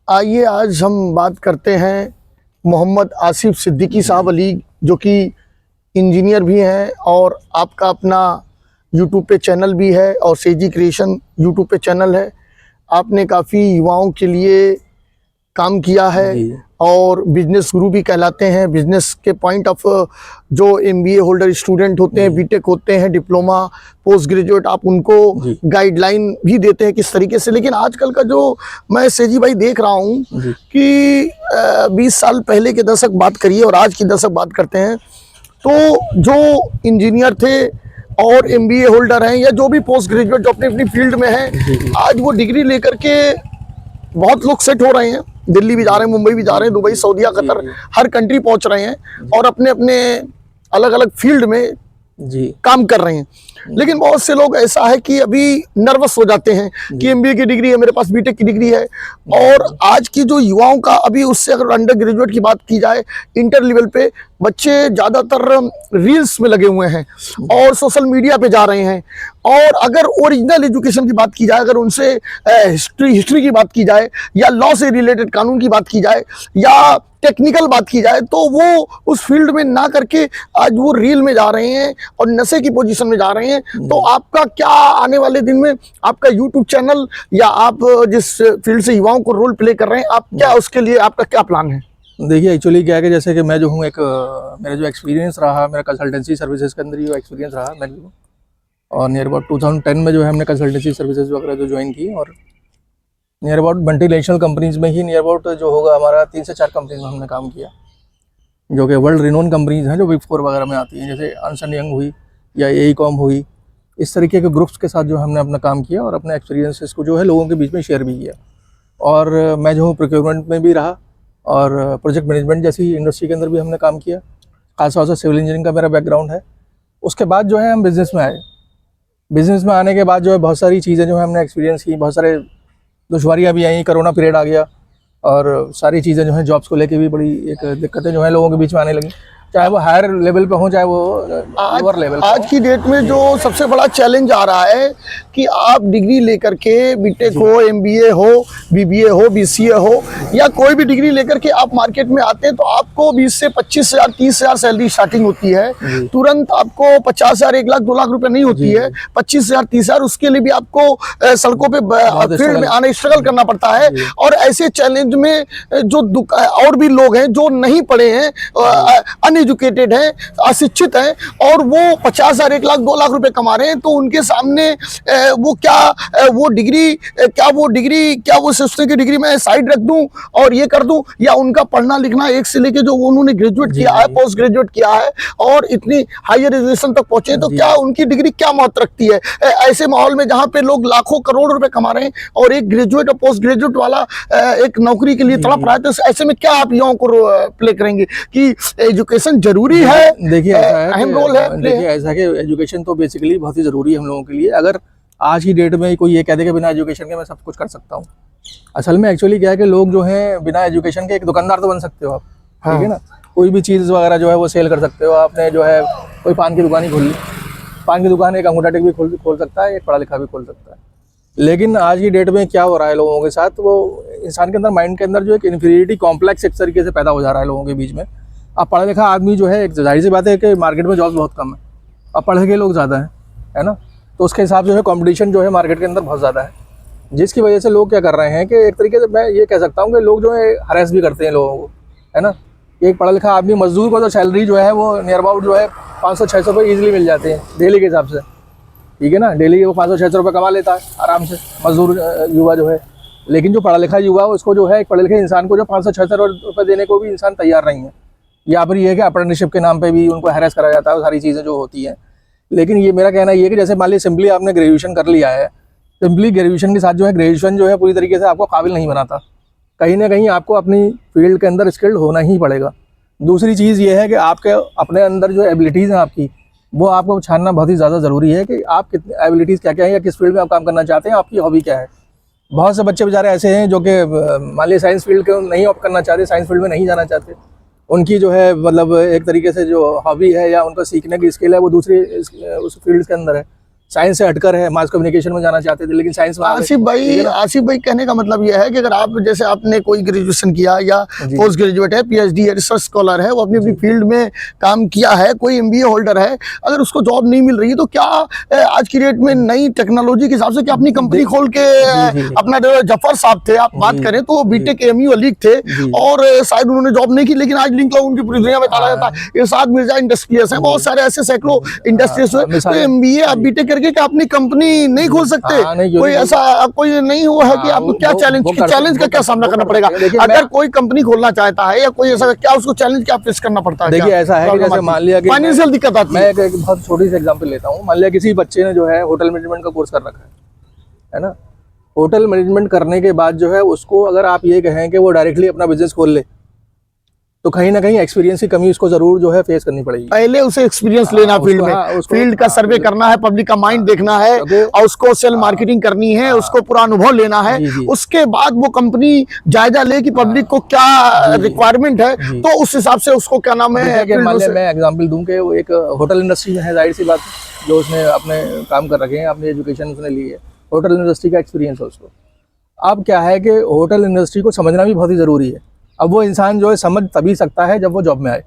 आइए आज हम बात करते हैं मोहम्मद आसिफ सिद्दीकी साहब अली, जो कि इंजीनियर भी हैं और आपका अपना यूट्यूब पे चैनल भी है और सेजी क्रिएशन यूट्यूब पे चैनल है। आपने काफ़ी युवाओं के लिए काम किया है और बिजनेस गुरु भी कहलाते हैं। बिजनेस के पॉइंट ऑफ जो एमबीए होल्डर स्टूडेंट होते हैं, बीटेक होते हैं, डिप्लोमा, पोस्ट ग्रेजुएट, आप उनको गाइडलाइन भी देते हैं किस तरीके से। लेकिन आजकल का जो मैं सेजी भाई देख रहा हूँ कि 20 साल पहले के दशक बात करिए और आज की दशक बात करते हैं, तो जो इंजीनियर थे और एमबीए होल्डर हैं या जो भी पोस्ट ग्रेजुएट जो अपनी अपनी फील्ड में हैं, आज वो डिग्री लेकर के बहुत लोग सेट हो रहे हैं। दिल्ली भी जा रहे हैं, मुंबई भी जा रहे हैं, दुबई, सऊदीया, कतर, हर कंट्री पहुंच रहे हैं और अपने अपने अलग अलग फील्ड में काम कर रहे हैं। लेकिन बहुत से लोग ऐसा है कि अभी नर्वस हो जाते हैं कि एमबीए की डिग्री है, मेरे पास बीटेक की डिग्री है। और आज की जो युवाओं का, अभी उससे अगर अंडर ग्रेजुएट की बात की जाए, इंटर लेवल पे बच्चे ज़्यादातर रील्स में लगे हुए हैं और सोशल मीडिया पे जा रहे हैं। और अगर ओरिजिनल एजुकेशन की बात की जाए, अगर उनसे हिस्ट्री की बात की जाए या लॉ से रिलेटेड कानून की बात की जाए या टेक्निकल बात की जाए, तो वो उस फील्ड में ना करके आज वो रील में जा रहे हैं और नशे की पोजीशन में जा रहे हैं। तो आपका क्या आने वाले दिन में आपका यूट्यूब चैनल या आप जिस फील्ड से युवाओं को रोल प्ले कर रहे हैं, आप क्या उसके लिए आपका क्या प्लान है? देखिए, एक्चुअली क्या है कि जैसे कि मैं जो हूँ एक मेरा जो एक्सपीरियंस रहा, मेरा कंसल्टेंसी सर्विसेज के अंदर ही एक्सपीरियंस रहा मेरे को। और नियर अबाउट 2010 में जो है हमने कंसल्टेंसी सर्विसेज वगैरह जो ज्वाइन की और नियर अबाउट मल्टीनेशनल कंपनीज में ही नियर अबाउट जो होगा हमारा 3 से 4 कंपनीज में हमने काम किया, जो कि वर्ल्ड रिनोन कंपनीज हैं, जो बिग 4 वगैरह में आती हैं, जैसे अर्न्स्ट एंड यंग हुई या एईकॉम हुई। इस तरीके के ग्रुप्स के साथ जो हमने अपना काम किया और अपने एक्सपीरियंसेस को जो है लोगों के बीच में शेयर भी किया। और मैं जो हूँ प्रोक्योरमेंट में भी रहा और प्रोजेक्ट मैनेजमेंट जैसी इंडस्ट्री के अंदर भी हमने काम किया। खासतौर से सिविल इंजीनियरिंग का मेरा बैकग्राउंड है। उसके बाद जो है हम बिज़नेस में आए। बिज़नेस में आने के बाद जो है बहुत सारी चीज़ें जो है हमने एक्सपीरियंस की, बहुत सारे दुश्वारियाँ भी आई, कोरोना पीरियड आ गया और सारी चीज़ें जो है जॉब्स को लेके भी बड़ी एक दिक्कतें जो है लोगों के बीच में आने लगी, चाहे वो हायर लेवल पे हो चाहे वो लोअर लेवल पे। आज की डेट में जो सबसे बड़ा चैलेंज आ रहा है कि आप डिग्री लेकर के, बीटेक हो, एमबीए हो, बीबीए हो, बीसीए हो या कोई भी डिग्री लेकर के आप मार्केट में आते हैं तो आपको 20 से 25,000 30,000 सैलरी स्टार्टिंग होती है। तुरंत आपको 50,000 1 लाख 2 लाख रुपए नहीं होती है, 25,000 30,000 उसके लिए भी आपको सड़कों पे फील्ड में आने स्ट्रगल करना पड़ता है। और ऐसे चैलेंज में जो और भी लोग हैं जो नहीं पढ़े हैं, अनएजुकेटेड हैं, अशिक्षित हैं और वो 50,000 1 लाख 2 लाख रुपए कमा रहे हैं, तो उनके सामने वो सोचते कि डिग्री मैं साइड रख दूं और ये कर दूं, या उनका पढ़ना लिखना एक से लेके जो उन्होंने ग्रेजुएट किया है, पोस्ट ग्रेजुएट किया है और इतनी हायर एजुकेशन तक पहुंचे, तो क्या उनकी डिग्री क्या महत्व रखती है ऐसे माहौल में जहां पे लोग लाखों करोड़ रुपए कमा रहे हैं और एक ग्रेजुएट और पोस्ट ग्रेजुएट वाला एक नौकरी के लिए तड़प रहा है। तो ऐसे में क्या आप युवाओं को प्ले करेंगे कि एजुकेशन जरूरी है? देखिए, अहम रोल है। देखिए, ऐसा है कि एजुकेशन तो बेसिकली बहुत ही ज़रूरी है हम लोगों के लिए। अगर आज की डेट में कोई ये कह दे कि बिना एजुकेशन के मैं सब कुछ कर सकता हूँ, असल में एक्चुअली क्या है कि लोग जो हैं बिना एजुकेशन के एक दुकानदार तो बन सकते हो आप, ठीक है ना, कोई भी चीज़ वगैरह जो है वो सेल कर सकते हो। आपने जो है कोई पान की दुकान ही खोल ली, पान की दुकान एक अंगूठा टेक भी खोल सकता है, एक पढ़ा लिखा भी खोल सकता है। लेकिन आज की डेट में क्या हो रहा है लोगों के साथ, वो इंसान के अंदर, माइंड के अंदर जो एक इन्फीरियरिटी कॉम्प्लेक्स एक तरीके से पैदा हो जा रहा है लोगों के बीच में। अब पढ़ा लिखा आदमी जो है, एक जाहिर सी बात है कि मार्केट में जॉब्स बहुत कम है, अब पढ़े लिखे लोग ज़्यादा है ना, तो उसके हिसाब से जो है कॉम्पिटिशन जो है मार्केट के अंदर बहुत ज़्यादा है, जिसकी वजह से लोग क्या कर रहे हैं कि एक तरीके से मैं ये कह सकता हूँ कि लोग जो है हरेस भी करते हैं लोगों को, है ना। एक पढ़ा लिखा आदमी, मजदूर को तो सैलरी जो है वो नियर अबाउट जो है 500-600 रुपये ईजिली मिल जाते हैं डेली के हिसाब से, ठीक है ना। डेली वो 500-600 रुपये कमा लेता है आराम से मजदूर युवा जो है। लेकिन जो पढ़ा लिखा युवा उसको जो है, एक पढ़े लिखे इंसान को जो 500-600 रुपये देने को भी इंसान तैयार नहीं है। या फिर ये है कि अप्रेंटिसशिप के नाम पे भी उनको हैरेस करा जाता है, सारी चीज़ें जो होती हैं। लेकिन ये मेरा कहना ये है कि जैसे मान लीजिए सिंपली आपने ग्रेजुएशन कर लिया है, सिंपली ग्रेजुएशन के साथ जो है ग्रेजुएशन जो है पूरी तरीके से आपको काबिल नहीं बनाता, कहीं ना कहीं आपको अपनी फील्ड के अंदर स्किल्ड होना ही पड़ेगा। दूसरी चीज़ ये है कि आपके अपने अंदर जो एबिलिटीज़ हैं आपकी, वो आपको छानना बहुत ही ज़्यादा ज़रूरी है कि आप कितनी एबिलिटीज़ क्या क्या है या किस फील्ड में आप काम करना चाहते हैं, आपकी हॉबी क्या है। बहुत से बच्चे बेचारे ऐसे हैं जो कि मान लीजिए साइंस फील्ड को नहीं ऑप्ट करना चाहते, साइंस फील्ड में नहीं जाना चाहते, उनकी जो है मतलब एक तरीके से जो हॉबी है या उनका सीखने की स्किल है वो दूसरी उस फील्ड के अंदर है, साइंस से हटकर है, मास कम्युनिकेशन में जाना चाहते थे लेकिन साइंस में आ गए। आसिफ भाई कहने का मतलब यह है कि अगर आप जैसे आपने कोई ग्रेजुएशन किया या जी। पोस्ट ग्रेजुएट है, पीएचडी है, रिसर्च स्कॉलर है, वो अपनी अपनी फील्ड में काम किया है, कोई एमबीए होल्डर है, अगर उसको जॉब नहीं मिल रही है तो क्या आज की डेट में नई टेक्नोलॉजी के हिसाब से क्या अपनी कंपनी खोल के जी। अपना जो जफर साहब थे आप बात करें तो बीटेक एमयू अलीग थे और शायद उन्होंने जॉब नहीं की, लेकिन आज लिंक उनकी पूरी दुनिया में ताला जाता है। इरशाद मिर्जा इंडस्ट्रियल्स है, बहुत सारे ऐसे सैकड़ों इंडस्ट्रीज हुए। तो एमबीए आप बीटेक करके क्या अपनी कंपनी नहीं खोल सकते? कोई ऐसा कोई नहीं हुआ है कि आपको क्या चैलेंज का क्या सामना करना पड़ेगा? अगर कोई कंपनी खोलना चाहता है या कोई ऐसा, क्या उसको चैलेंज क्या फेस करना पड़ता है? देखिए ऐसा है कि जैसे मान लिया कि फाइनेंशियल दिक्कत आती है। मैं एक बहुत छोटी सी एग्जांपल लेता हूँ। मान लिया किसी बच्चे ने जो है होटल मैनेजमेंट का कोर्स कर रखा है ना। होटल मैनेजमेंट करने के बाद जो है उसको अगर आप ये कहें कि वो डायरेक्टली अपना बिजनेस खोल ले तो कहीं ना कहीं एक्सपीरियंस की कमी उसको जरूर जो है फेस करनी पड़ेगी। पहले उसे एक्सपीरियंस लेना फील्ड में, फील्ड का सर्वे करना है, पब्लिक का माइंड देखना है और उसको सेल मार्केटिंग करनी है, उसको पूरा अनुभव लेना है। उसके बाद वो कंपनी जायजा ले कि पब्लिक को क्या रिक्वायरमेंट है, तो उस हिसाब से उसको क्या नाम है। मान लिया मैं एग्जांपल दूं कि वो एक होटल इंडस्ट्री में है, जाहिर सी बात है, जो उसने अपने काम कर रखे हैं, अपनी एजुकेशन उसने ली है, होटल इंडस्ट्री का एक्सपीरियंस है उसको। अब क्या है कि होटल इंडस्ट्री को समझना भी बहुत ही ज़रूरी है। अब वो इंसान जो है समझ तभी सकता है जब वो जॉब में आए।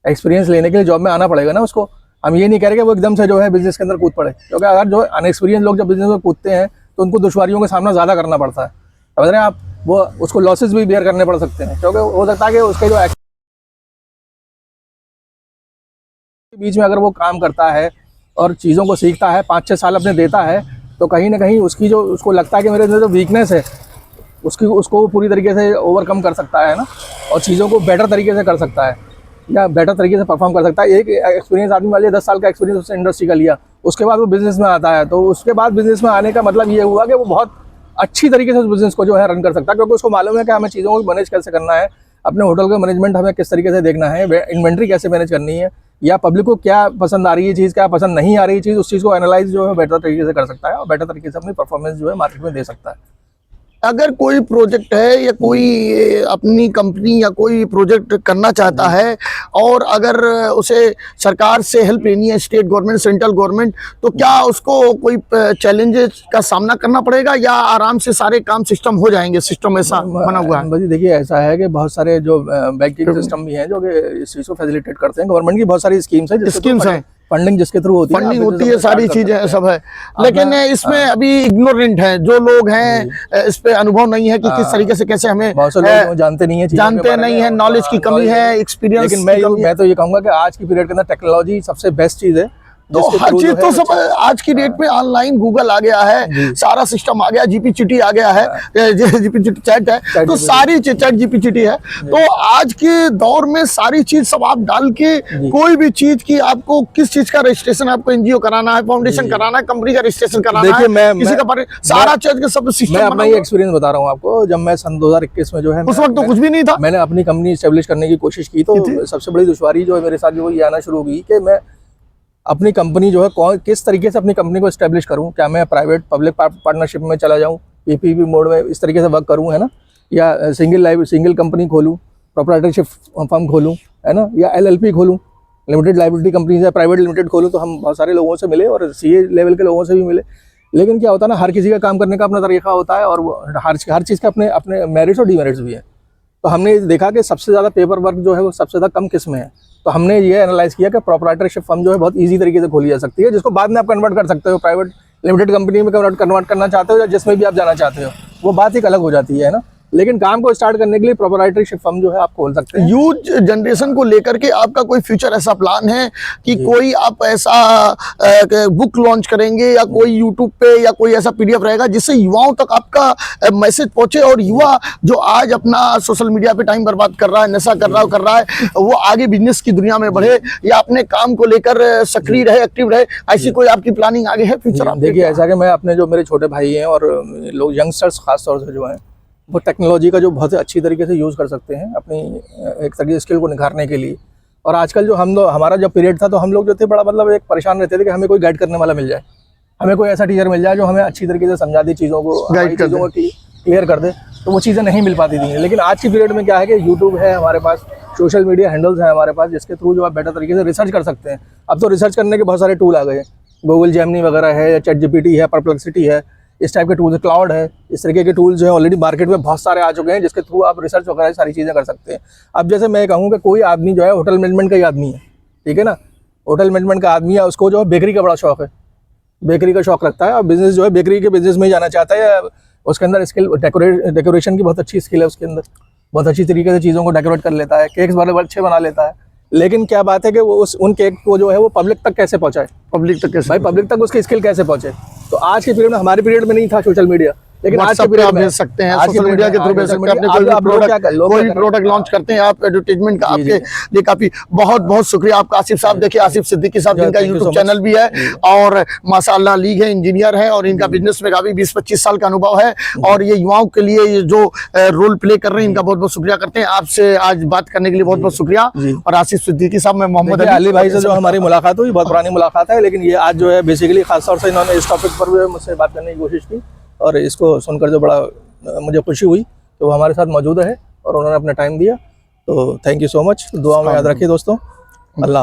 एक्सपीरियंस लेने के लिए जॉब में आना पड़ेगा ना उसको। हम ये नहीं कह रहे कि वो एकदम से जो है बिजनेस के अंदर कूद पड़े, क्योंकि अगर जो अनएक्सपीरियंस लोग जब बिजनेस में कूदते हैं तो उनको दुश्वारियों का सामना ज़्यादा करना पड़ता है, समझ रहे हैं आप। वो उसको लॉसेस भी बेयर करने पड़ सकते हैं, क्योंकि हो सकता है कि उसके जो बीच में अगर वो काम करता है और चीज़ों को सीखता है, 5-6 साल अपने देता है, तो कहीं ना कहीं उसकी जो उसको लगता है कि मेरे अंदर जो वीकनेस है उसको पूरी तरीके से ओवरकम कर सकता है ना, और चीज़ों को बेटर तरीके से कर सकता है या बेटर तरीके से परफॉर्म कर सकता है। एक एक्सपीरियंस आदमी वाले 10 साल का एक्सपीरियंस उसने इंडस्ट्री का लिया, उसके बाद वो बिजनेस में आता है, तो उसके बाद बिजनेस में आने का मतलब ये हुआ कि वो बहुत अच्छी तरीके से उस बिजनेस को जो है रन कर सकता है, क्योंकि उसको मालूम है कि हमें चीज़ों को मैनेज कैसे करना है, अपने होटल का मैनेजमेंट हमें किस तरीके से देखना है, इन्वेंट्री कैसे मैनेज करनी है, या पब्लिक को क्या पसंद आ रही है चीज़, क्या पसंद नहीं आ रही चीज़, उस चीज़ को एनालाइज जो है बेटर तरीके से कर सकता है और बेटर तरीके से अपनी परफॉर्मेंस जो है मार्केट में दे सकता है। अगर कोई प्रोजेक्ट है या कोई अपनी कंपनी या कोई प्रोजेक्ट करना चाहता है और अगर उसे सरकार से हेल्प लेनी है, स्टेट गवर्नमेंट, सेंट्रल गवर्नमेंट, तो क्या उसको कोई चैलेंजेस का सामना करना पड़ेगा या आराम से सारे काम सिस्टम हो जाएंगे? सिस्टम ऐसा बना हुआ है? देखिए ऐसा है कि बहुत सारे जो बैंकिंग सिस्टम भी हैं जो कि इस चीज़ को फैसिलिटेट करते हैं। गवर्नमेंट की बहुत सारी स्कीम्स हैं, फंडिंग जिसके थ्रू होती है, सारी चीजें सब है, लेकिन इसमें अभी इग्नोरेंट हैं जो लोग हैं, इस पे अनुभव नहीं है कि किस तरीके से कैसे हमें, बहुत से लोग जानते नहीं है, नॉलेज की कमी है, एक्सपीरियंस। लेकिन मैं तो ये कहूंगा कि आज की पीरियड के अंदर टेक्नोलॉजी सबसे बेस्ट चीज है। तो हर चीज तो सब आज की डेट में ऑनलाइन, गूगल आ गया है, सारा सिस्टम आ गया, जीपीटीटी आ गया है, जीपीटीटी चैट है, तो सारी चीज चैट जीपीटीटी है। तो आज के दौर में सारी चीज सब आप डाल के कोई भी चीज की, आपको किस चीज का रजिस्ट्रेशन, आपको एनजीओ कराना है, फाउंडेशन कराना है, कंपनी का रजिस्ट्रेशन कराना है, किसी का सारा चीज का सब सिस्टम। मैं अपना ही एक्सपीरियंस बता रहा हूँ आपको। जब मैं सन 2021 में जो है, उस वक्त तो कुछ भी नहीं था, मैंने अपनी कंपनी एस्टेब्लिश करने की कोशिश की, तो सबसे बड़ी दुश्वारी जो है मेरे साथ जो ये आना शुरू हुई कि मैं अपनी कंपनी जो है किस तरीके से अपनी कंपनी को एस्टेब्लिश करूं। क्या मैं प्राइवेट पब्लिक पार्टनरशिप में चला जाऊं, पीपीपी मोड में इस तरीके से वर्क करूं, है ना, या सिंगल कंपनी खोलूं, प्रोप्राइटरशिप फर्म खोलूं, है ना, या एलएलपी खोलूं, लिमिटेड लाइबिलिटी कंपनी या प्राइवेट लिमिटेड खोलूं। तो हम बहुत सारे लोगों से मिले और सीए लेवल के लोगों से भी मिले, लेकिन क्या होता है ना, हर किसी का काम करने का अपना तरीका होता है और वो हर चीज़ के अपने मेरिट्स और डीमेरिट्स भी हैं। तो हमने देखा कि सबसे ज़्यादा पेपर वर्क जो है वो सबसे ज़्यादा कम किस में है। तो हमने ये एनालाइज किया कि प्रोप्राइटरशिप फर्म जो है बहुत इजी तरीके से खोली जा सकती है, जिसको बाद में आप कन्वर्ट कर सकते हो, प्राइवेट लिमिटेड कंपनी में कन्वर्ट करना चाहते हो या जिसमें भी आप जाना चाहते हो, वो बात एक अलग हो जाती है ना। लेकिन काम को स्टार्ट करने के लिए प्रोप्राइटरशिप फर्म जो है आप खोल सकते हैं। यूथ जनरेशन को लेकर के आपका कोई फ्यूचर ऐसा प्लान है कि कोई आप ऐसा बुक लॉन्च करेंगे या कोई यूट्यूब पे या कोई ऐसा पीडीएफ रहेगा जिससे युवाओं तक आपका मैसेज पहुंचे और युवा जो आज अपना सोशल मीडिया पे टाइम बर्बाद कर रहा है, नशा कर रहा है, वो आगे बिजनेस की दुनिया में बढ़े या अपने काम को लेकर सक्रिय रहे, एक्टिव रहे? ऐसी कोई आपकी प्लानिंग आगे है फ्यूचर? देखिए ऐसा कि मैं अपने जो मेरे छोटे भाई हैं और लोग यंगस्टर्स खासतौर से जो हैं, वो टेक्नोलॉजी का जो बहुत अच्छी तरीके से यूज़ कर सकते हैं अपनी एक तरीके स्किल को निखारने के लिए। और आजकल जो हमारा जब पीरियड था तो हम लोग जो थे बड़ा मतलब एक परेशान रहते थे कि हमें कोई गाइड करने वाला मिल जाए, हमें कोई ऐसा टीचर मिल जाए जो हमें अच्छी तरीके से समझा दे, चीज़ों को क्लियर कर दे, तो वो चीज़ें नहीं मिल पाती थी। लेकिन आज की पीरियड में क्या है कि यूट्यूब है हमारे पास, सोशल मीडिया हैंडल्स हैं हमारे पास, जिसके थ्रू जो आप बेटर तरीके से रिसर्च कर सकते हैं। अब तो रिसर्च करने के बहुत सारे टूल आ गए हैं, गूगल जेमिनी वगैरह है, चैट जीपीटी है, परप्लेक्सिटी है, इस टाइप के टूल्स, क्लाउड है, इस तरीके के टूल्स जो है ऑलरेडी मार्केट में बहुत सारे आ चुके हैं, जिसके थ्रू आप रिसर्च वगैरह सारी चीज़ें कर सकते हैं। अब जैसे मैं कहूँ कि कोई आदमी जो है होटल मैनेजमेंट का ही आदमी है, ठीक है ना, होटल मैनेजमेंट का आदमी है, उसको जो है बेकरी का बड़ा शौक है, बेकरी का शौक रखता है और बिजनेस जो है बेकरी के बिजनेस में ही जाना चाहता है। उसके अंदर स्किल डेकोरेशन की बहुत अच्छी स्किल है, उसके अंदर बहुत अच्छी तरीके से चीज़ों को डेकोरेट कर लेता है, केक्स बड़े अच्छे बना लेता है। लेकिन क्या बात है कि वो उन केक को जो है वो पब्लिक तक कैसे पहुंचाए, पब्लिक तक कैसे भाई पब्लिक तक उसकी स्किल कैसे पहुंचे। तो आज के पीरियड में, हमारे पीरियड में नहीं था सोशल मीडिया, लेकिन आज के WhatsApp पे पीरियड आप में भेज सकते हैं, आज के सोशल मीडिया के थ्रू भेज सकते हैं अपने कोई भी प्रोडक्ट लॉन्च करते हैं आप, एडवर्टाइजमेंट का आपके लिए काफी बहुत बहुत शुक्रिया आपका आसिफ साहब। देखिए आसिफ सिद्दीकी साहब जिनका thank you YouTube so much। Channel भी है और माशाल्लाह अलीग है, इंजीनियर है और इनका बिजनेस में काफी 20-25 साल का अनुभव है और ये युवाओं के लिए ये जो रोल प्ले कर रहे हैं इनका बहुत बहुत शुक्रिया करते हैं। आपसे आज बात करने के लिए बहुत बहुत शुक्रिया। और आसिफ सिद्दीकी साहब, मैं मोहम्मद अली भाई से जो हमारी मुलाकात हुई, बहुत पुरानी मुलाकात है, लेकिन ये आज जो है बेसिकली खासतौर से इन्होंने इस टॉपिक पर भी मुझसे बात करने की कोशिश की और इसको सुनकर जो बड़ा मुझे खुशी हुई कि वो हमारे साथ मौजूद है और उन्होंने अपना टाइम दिया। तो थैंक यू सो मच। दुआ में याद रखिए दोस्तों। अल्लाह।